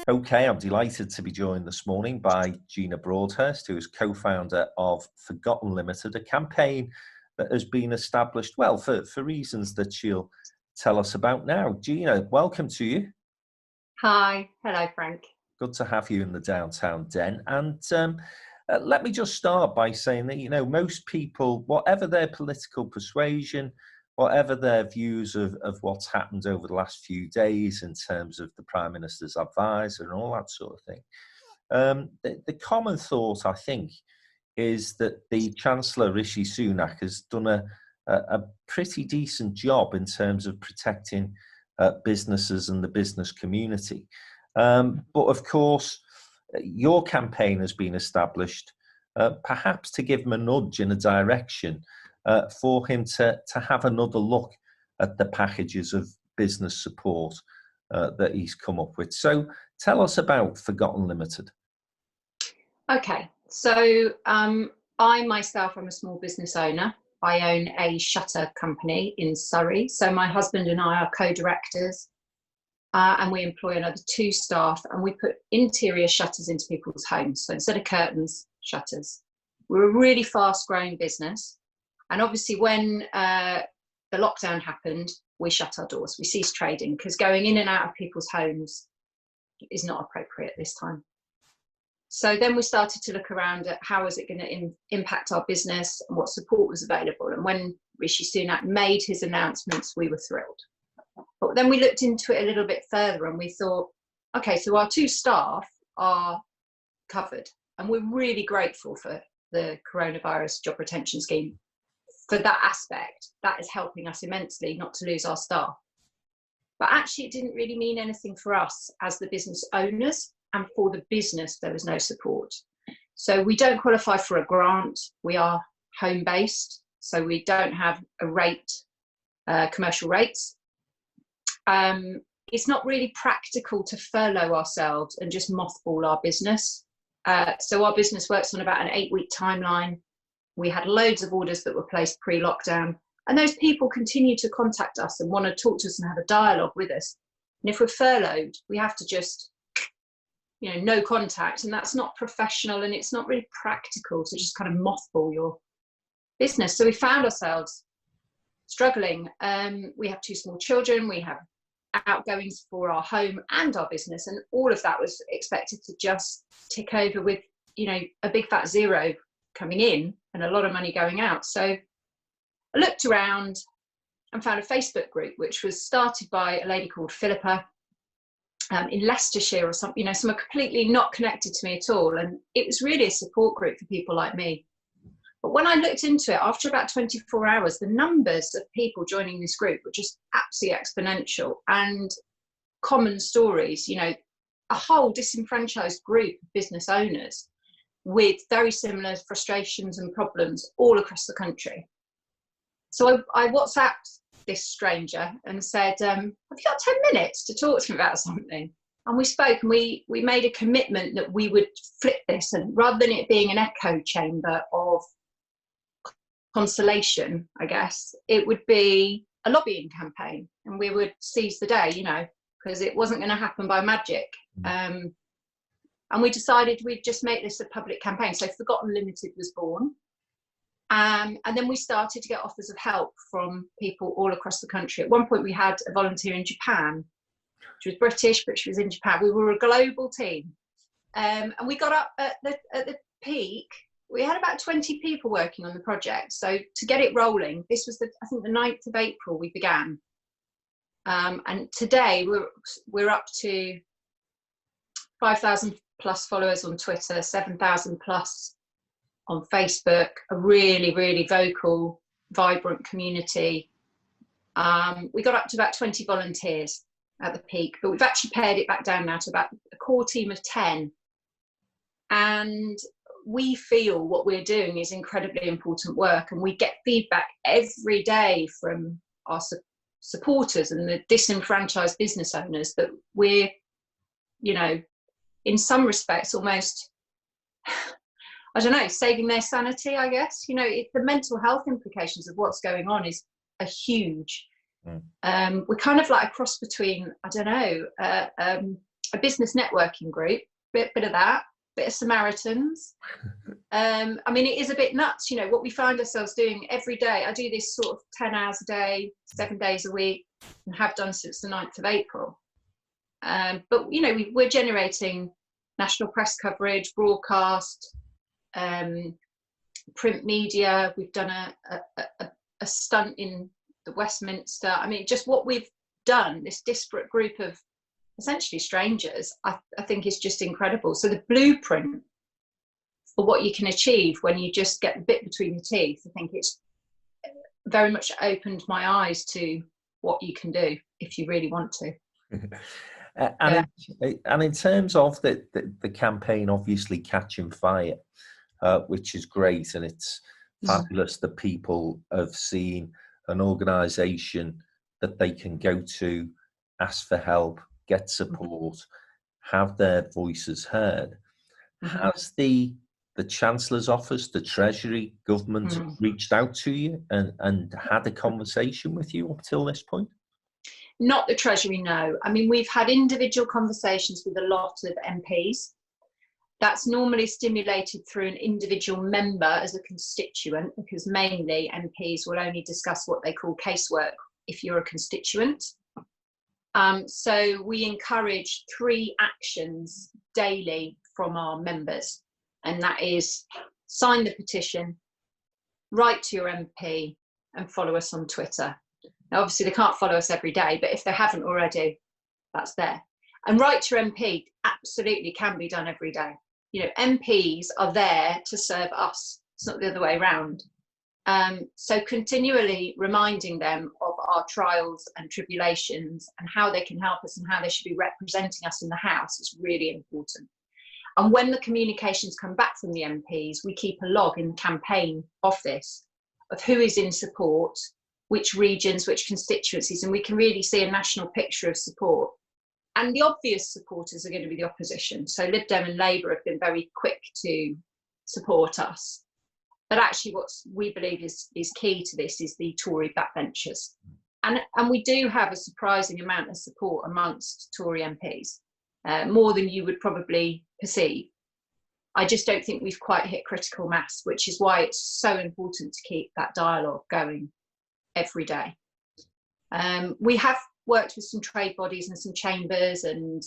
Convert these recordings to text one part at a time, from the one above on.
Okay, I'm delighted to be joined this morning by Gina Broadhurst, who is co-founder of Forgotten Ltd, a campaign that has been established, well, for reasons that she'll tell us about now. Gina, welcome to you. Hi. Hello, Frank. Good to have you in the downtown den. And let me just start by saying that, most people, whatever their political persuasion, whatever their views of what's happened over the last few days in terms of the Prime Minister's advisor and all that sort of thing, the common thought, I think, is that the Chancellor, Rishi Sunak, has done a pretty decent job in terms of protecting businesses and the business community. But of course, your campaign has been established perhaps to give him a nudge in a direction for him to have another look at the packages of business support that he's come up with. So tell us about Forgotten Ltd. Okay, so I myself am a small business owner. I own a shutter company in Surrey. So my husband and I are co-directors and we employ another 2 staff, and we put interior shutters into people's homes. So instead of curtains, shutters. We're a really fast growing business. And obviously when the lockdown happened, we shut our doors. We ceased trading because going in and out of people's homes is not appropriate this time. So then we started to look around at how is it going to impact our business and what support was available. And when Rishi Sunak made his announcements, we were thrilled. But then we looked into it a little bit further and we thought, okay, so our 2 staff are covered. And we're really grateful for the coronavirus job retention scheme. For that aspect, that is helping us immensely not to lose our staff. But actually, it didn't really mean anything for us as the business owners, and for the business, there was no support. So we don't qualify for a grant. We are home-based, so we don't have a rate, commercial rates. It's not really practical to furlough ourselves and just mothball our business. So our business works on about an 8-week timeline. We had loads of orders that were placed pre-lockdown, and those people continue to contact us and want to talk to us and have a dialogue with us. And if we're furloughed, we have to just, no contact, and that's not professional, and it's not really practical to just kind of mothball your business. So we found ourselves struggling. We have 2 small children. We have outgoings for our home and our business, and all of that was expected to just tick over with, a big fat zero coming in and a lot of money going out. So I looked around and found a Facebook group which was started by a lady called Philippa in Leicestershire or something, someone completely not connected to me at all. And it was really a support group for people like me. But when I looked into it, after about 24 hours, the numbers of people joining this group were just absolutely exponential, and common stories, a whole disenfranchised group of business owners with very similar frustrations and problems all across the country. So I WhatsApped this stranger and said, have you got 10 minutes to talk to me about something? And we spoke, and we made a commitment that we would flip this, and rather than it being an echo chamber of consolation, I guess, it would be a lobbying campaign, and we would seize the day, because it wasn't going to happen by magic. And we decided we'd just make this a public campaign. So Forgotten Ltd was born. And then we started to get offers of help from people all across the country. At one point, we had a volunteer in Japan. She was British, but she was in Japan. We were a global team. And we got up at the peak. We had about 20 people working on the project. So to get it rolling, this was I think the 9th of April we began. And today we're up to 5,000 plus followers on Twitter, 7,000 plus on Facebook, a really, really vocal, vibrant community. We got up to about 20 volunteers at the peak, but we've actually pared it back down now to about a core team of 10. And we feel what we're doing is incredibly important work, and we get feedback every day from our supporters and the disenfranchised business owners that we're, in some respects almost, I don't know, saving their sanity, I guess. The mental health implications of what's going on are huge. We're kind of like a cross between, I don't know, a business networking group, bit of that, bit of Samaritans. I mean, it is a bit nuts, you know, what we find ourselves doing every day. I do this sort of 10 hours a day, 7 days a week, and have done since the 9th of April. But, you know, we're generating national press coverage, broadcast, print media. We've done a stunt in the Westminster. I mean, just what we've done, this disparate group of essentially strangers, I think is just incredible. So the blueprint for what you can achieve when you just get the bit between your teeth, I think it's very much opened my eyes to what you can do if you really want to. And in terms of the campaign obviously catching fire, which is great, and it's fabulous that people have seen an organisation that they can go to, ask for help, get support, have their voices heard. Has the Chancellor's Office, the Treasury, government reached out to you and had a conversation with you up till this point? Not the Treasury, no. I mean, we've had individual conversations with a lot of MPs. That's normally stimulated through an individual member as a constituent, because mainly MPs will only discuss what they call casework if you're a constituent. So we encourage 3 actions daily from our members, and that is sign the petition, write to your MP, and follow us on Twitter. Now, obviously, they can't follow us every day, but if they haven't already, that's there. And write to your MP absolutely can be done every day. You know, MPs are there to serve us. It's not the other way around. So continually reminding them of our trials and tribulations and how they can help us and how they should be representing us in the House is really important. And when the communications come back from the MPs, we keep a log in the campaign office of who is in support, which regions, which constituencies, and we can really see a national picture of support. And the obvious supporters are going to be the opposition. So Lib Dem and Labour have been very quick to support us. But actually what we believe is key to this is the Tory backbenchers. And we do have a surprising amount of support amongst Tory MPs, more than you would probably perceive. I just don't think we've quite hit critical mass, which is why it's so important to keep that dialogue going every day. We have worked with some trade bodies and some chambers, and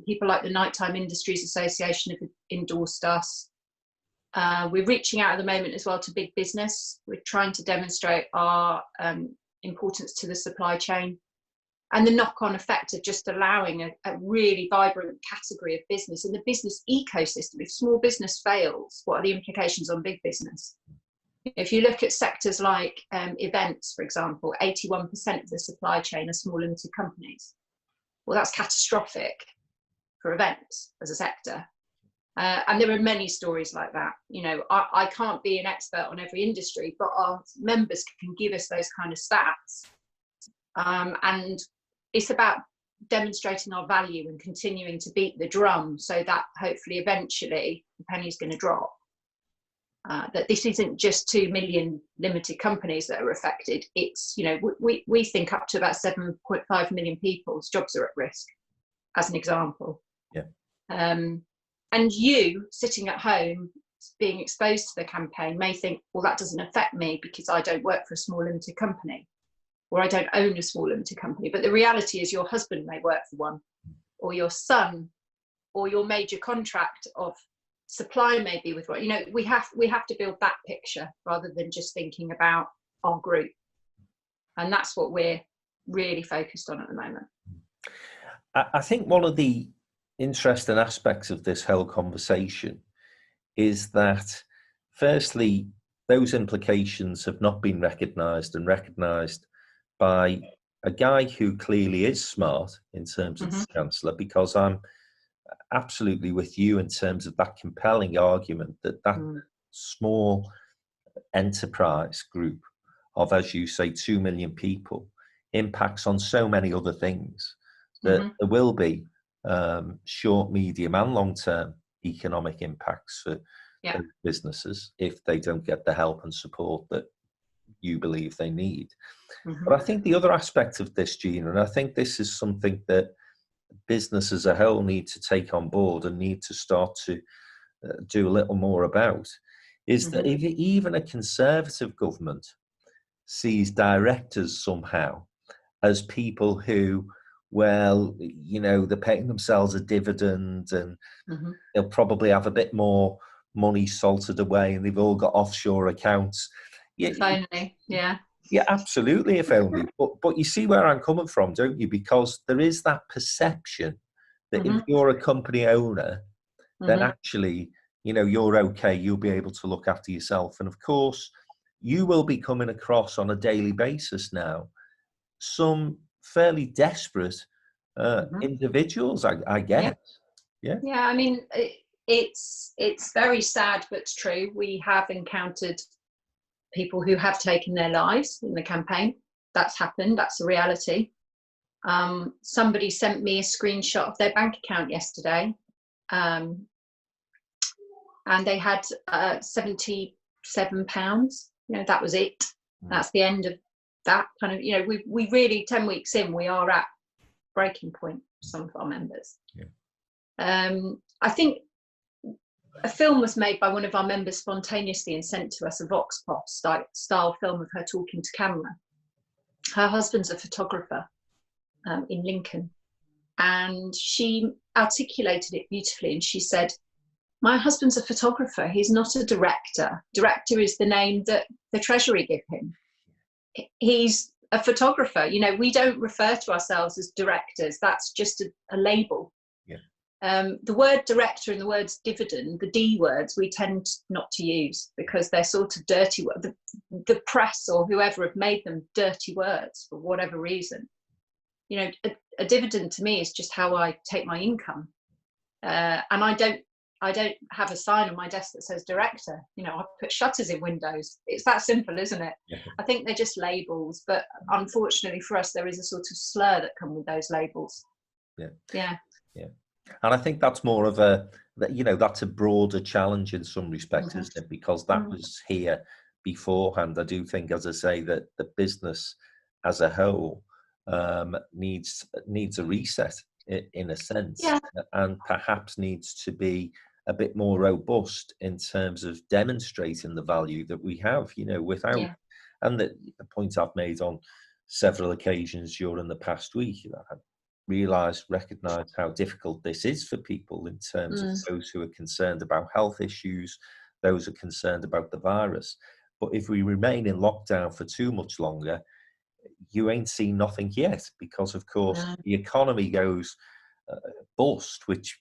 people like the Nighttime Industries Association have endorsed us. We're reaching out at the moment as well to big business. We're trying to demonstrate our importance to the supply chain and the knock-on effect of just allowing a really vibrant category of business in the business ecosystem. If small business fails, what are the implications on big business? If you look at sectors like events, for example, 81% of the supply chain are small limited companies. Well, that's catastrophic for events as a sector. And there are many stories like that. You know, I can't be an expert on every industry, but our members can give us those kind of stats. And it's about demonstrating our value and continuing to beat the drum so that hopefully eventually the penny's going to drop. That this isn't just 2 million limited companies that are affected. It's, you know, we think up to about 7.5 million people's jobs are at risk, as an example. Yeah. And you sitting at home being exposed to the campaign may think, well, that doesn't affect me because I don't work for a small limited company, or I don't own a small limited company. But the reality is your husband may work for one, or your son, or your major contract of supply may be with one. You know, we have to build that picture rather than just thinking about our group. And that's what we're really focused on at the moment. I think one of the interesting aspects of this whole conversation is that, firstly, those implications have not been recognised by a guy who clearly is smart in terms of the Chancellor, because I'm absolutely with you in terms of that compelling argument that small enterprise group of, as you say, 2 million people impacts on so many other things that there will be short, medium and long-term economic impacts for those businesses if they don't get the help and support that you believe they need. But I think the other aspect of this, Gina, and I think this is something that business as a whole need to take on board and need to start to do a little more about is that if even a Conservative government sees directors somehow as people who, well, they're paying themselves a dividend and they'll probably have a bit more money salted away and they've all got offshore accounts. If only, yeah. Yeah, absolutely, if only. But you see where I'm coming from, don't you? Because there is that perception that if you're a company owner, then actually, you're okay, you'll be able to look after yourself. And of course, you will be coming across on a daily basis now some fairly desperate individuals, I guess. Yeah. I mean, it's very sad, but it's true. We have encountered people who have taken their lives in the campaign. That's happened. That's a reality. Somebody sent me a screenshot of their bank account yesterday, and they had £77. That was it. That's the end of that kind of. We really 10 weeks in, we are at breaking point. Some of our members. I think a film was made by one of our members spontaneously and sent to us, a Vox Pop style film of her talking to camera. Her husband's a photographer in Lincoln, and she articulated it beautifully. And she said, "My husband's a photographer. He's not a director. Director is the name that the Treasury give him. He's a photographer. We don't refer to ourselves as directors. That's just a label." The word director and the words dividend, the D words, we tend not to use because they're sort of dirty. The press or whoever have made them dirty words for whatever reason. A dividend to me is just how I take my income, and I don't have a sign on my desk that says director. I put shutters in windows. It's that simple, isn't it? I think they're just labels, but unfortunately for us, there is a sort of slur that comes with those labels. Yeah. And I think that's more of that's a broader challenge in some respects, isn't it? Because that was here beforehand. I do think, as I say, that the business as a whole needs a reset in a sense, and perhaps needs to be a bit more robust in terms of demonstrating the value that we have, without, and the point I've made on several occasions during the past week, I've recognise how difficult this is for people in terms of those who are concerned about health issues, those who are concerned about the virus. But if we remain in lockdown for too much longer, you ain't seen nothing yet, because of course the economy goes bust, which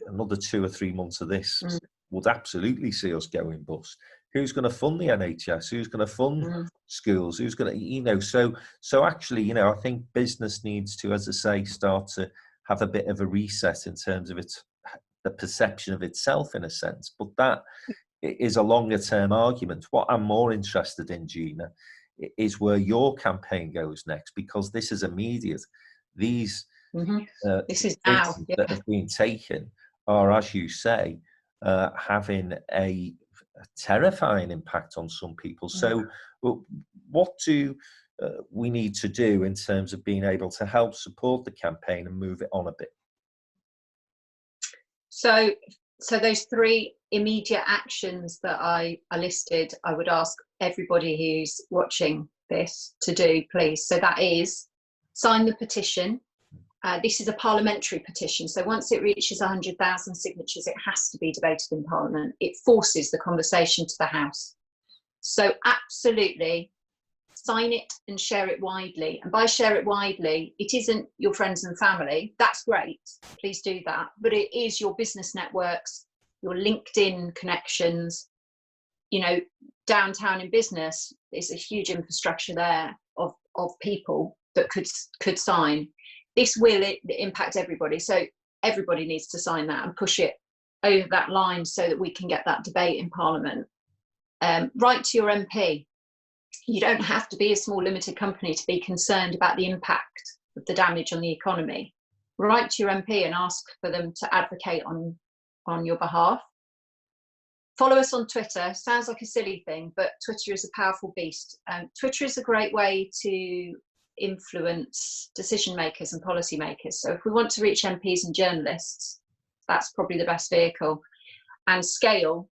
another 2 or 3 months of this would absolutely see us going bust. Who's going to fund the NHS? Who's going to fund schools? Who's going to, so actually, I think business needs to, as I say, start to have a bit of a reset in terms of the perception of itself in a sense. But that is a longer term argument. What I'm more interested in, Gina, is where your campaign goes next, because this is immediate. These this is now that have been taken are, as you say, having a terrifying impact on some people. So what do we need to do in terms of being able to help support the campaign and move it on a bit? So those 3 immediate actions that I listed, I would ask everybody who's watching this to do, please. So that is sign the petition. This is a parliamentary petition, so once it reaches 100,000 signatures, it has to be debated in Parliament. It forces the conversation to the House. So absolutely sign it and share it widely. And by share it widely, it isn't your friends and family. That's great, please do that. But it is your business networks, your LinkedIn connections. Downtown in business, there's a huge infrastructure there of people that could sign. This will impact everybody, so everybody needs to sign that and push it over that line so that we can get that debate in Parliament. Write to your MP. You don't have to be a small limited company to be concerned about the impact of the damage on the economy. Write to your MP and ask for them to advocate on your behalf. Follow us on Twitter. Sounds like a silly thing, but Twitter is a powerful beast. Twitter is a great way to influence decision makers and policy makers. So if we want to reach MPs and journalists, that's probably the best vehicle. And scale,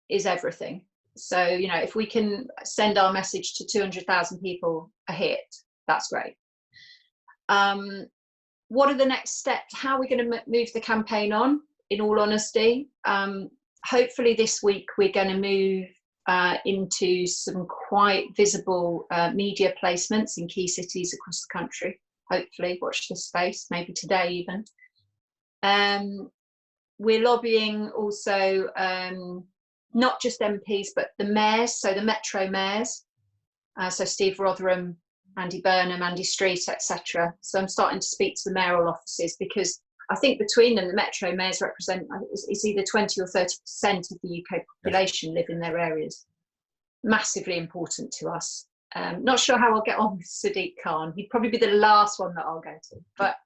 is everything. So, if we can send our message to 200,000 people a hit, that's great. What are the next steps? How are we going to move the campaign on, in all honesty? Hopefully this week we're going to move into some quite visible media placements in key cities across the country. Hopefully, watch this space, maybe today even. We're lobbying also not just MPs, but the mayors, so the metro mayors. So Steve Rotherham, Andy Burnham, Andy Street, etc. So I'm starting to speak to the mayoral offices, because I think between them, the metro mayors represent, it's either 20 or 30% of the UK population live in their areas. Massively important to us. Not sure how I'll get on with Sadiq Khan. He'd probably be the last one that I'll go to. But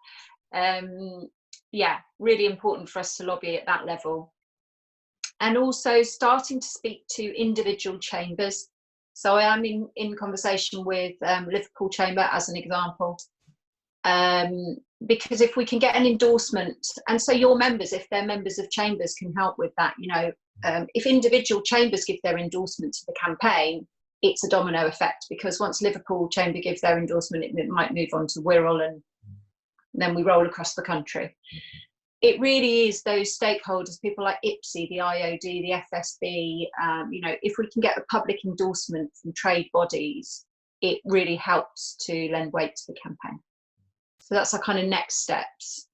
yeah, really important for us to lobby at that level. And also starting to speak to individual chambers. So I am in conversation with Liverpool Chamber as an example. Because if we can get an endorsement, and so your members, if they're members of chambers, can help with that. If individual chambers give their endorsement to the campaign, it's a domino effect, because once Liverpool Chamber gives their endorsement, it might move on to Wirral, and then we roll across the country. It really is those stakeholders, people like IPSI, the IOD, the FSB. If we can get a public endorsement from trade bodies, it really helps to lend weight to the campaign. So that's our kind of next steps.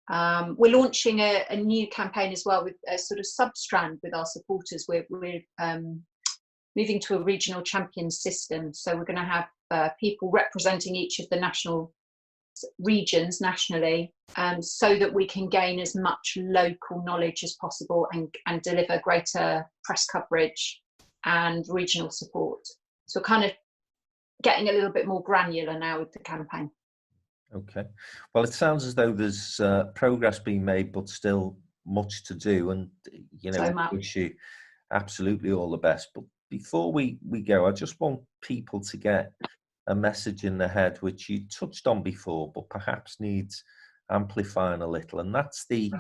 We're launching a new campaign as well, with a sort of sub-strand with our supporters. We're moving to a regional champion system. So we're going to have people representing each of the national regions nationally, so that we can gain as much local knowledge as possible and deliver greater press coverage and regional support. So kind of getting a little bit more granular now with the campaign. Okay. Well, it sounds as though there's progress being made, but still much to do. And, So we wish you absolutely all the best. But before we go, I just want people to get a message in their head, which you touched on before, but perhaps needs amplifying a little. And that's the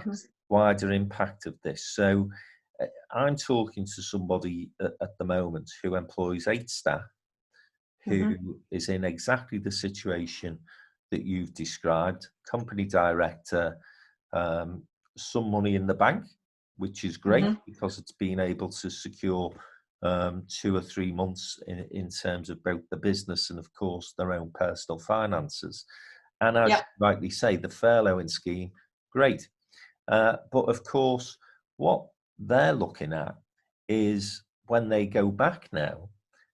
wider impact of this. So I'm talking to somebody at the moment who employs 8 staff, who is in exactly the situation that you've described. Company director, some money in the bank, which is great because it's been able to secure 2 or 3 months in terms of both the business and, of course, their own personal finances. And as you rightly say, the furloughing scheme, great. But of course, what they're looking at is when they go back now,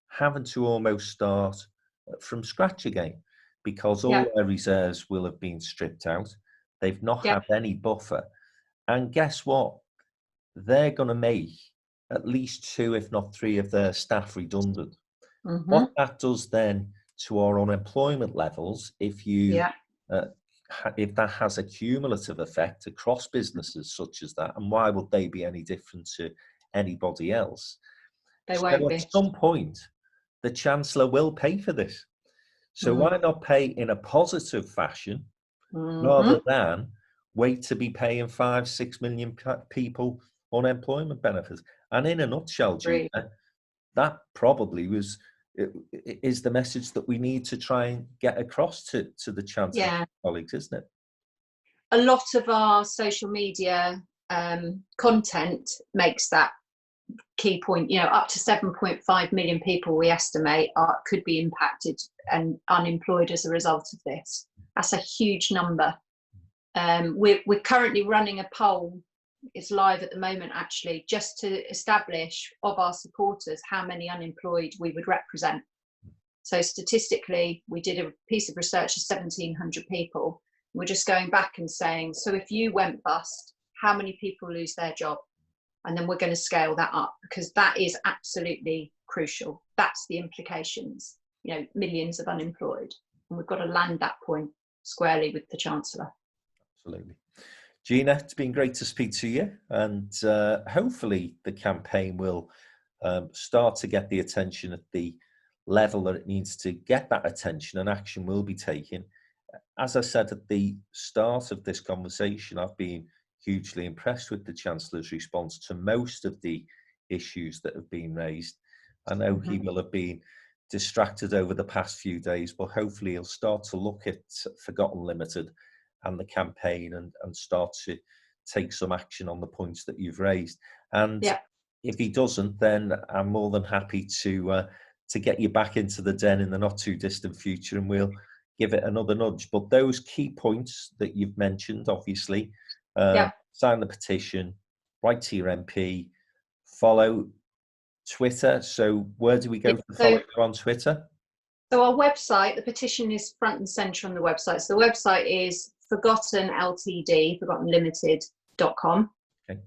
having to almost start from scratch again, because all their reserves will have been stripped out. They've not had any buffer. And guess what? They're going to make at least 2, if not 3 of their staff redundant. What that does then to our unemployment levels, if that has a cumulative effect across businesses such as that, and why would they be any different to anybody else? They won't be. At some point, the Chancellor will pay for this. So why not pay in a positive fashion rather than wait to be paying 5-6 million people unemployment benefits? And in a nutshell, Gina, that probably is the message that we need to try and get across to the Chancellor colleagues, isn't it? A lot of our social media content makes that key point. Up to 7.5 million people, we estimate, could be impacted and unemployed as a result of this. That's a huge number. We're currently running a poll. It's live at the moment, actually, just to establish of our supporters how many unemployed we would represent. So statistically, we did a piece of research of 1,700 people. We're just going back and saying, so if you went bust, how many people lose their job? And then we're going to scale that up, because that is absolutely crucial. That's the implications, millions of unemployed. And we've got to land that point squarely with the Chancellor. Absolutely. Gina, it's been great to speak to you, and hopefully the campaign will start to get the attention at the level that it needs to get that attention, and action will be taken. As I said at the start of this conversation, I've been hugely impressed with the Chancellor's response to most of the issues that have been raised. I know he will have been distracted over the past few days, but hopefully he'll start to look at Forgotten Ltd and the campaign and start to take some action on the points that you've raised. And if he doesn't, then I'm more than happy to get you back into the den in the not too distant future, and we'll give it another nudge. But those key points that you've mentioned, obviously, sign the petition, write to your MP, follow Twitter. So where do we go to follow you on Twitter? So our website, the petition is front and centre on the website. So the website is Forgotten Ltd, ForgottenLimited.com. Okay.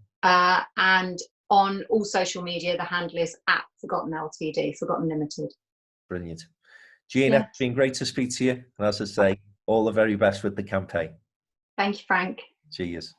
And on all social media, the handle is at Forgotten Ltd, Forgotten Limited. Brilliant. Gina, it's been great to speak to you. And as I say, all the very best with the campaign. Thank you, Frank. Cheers.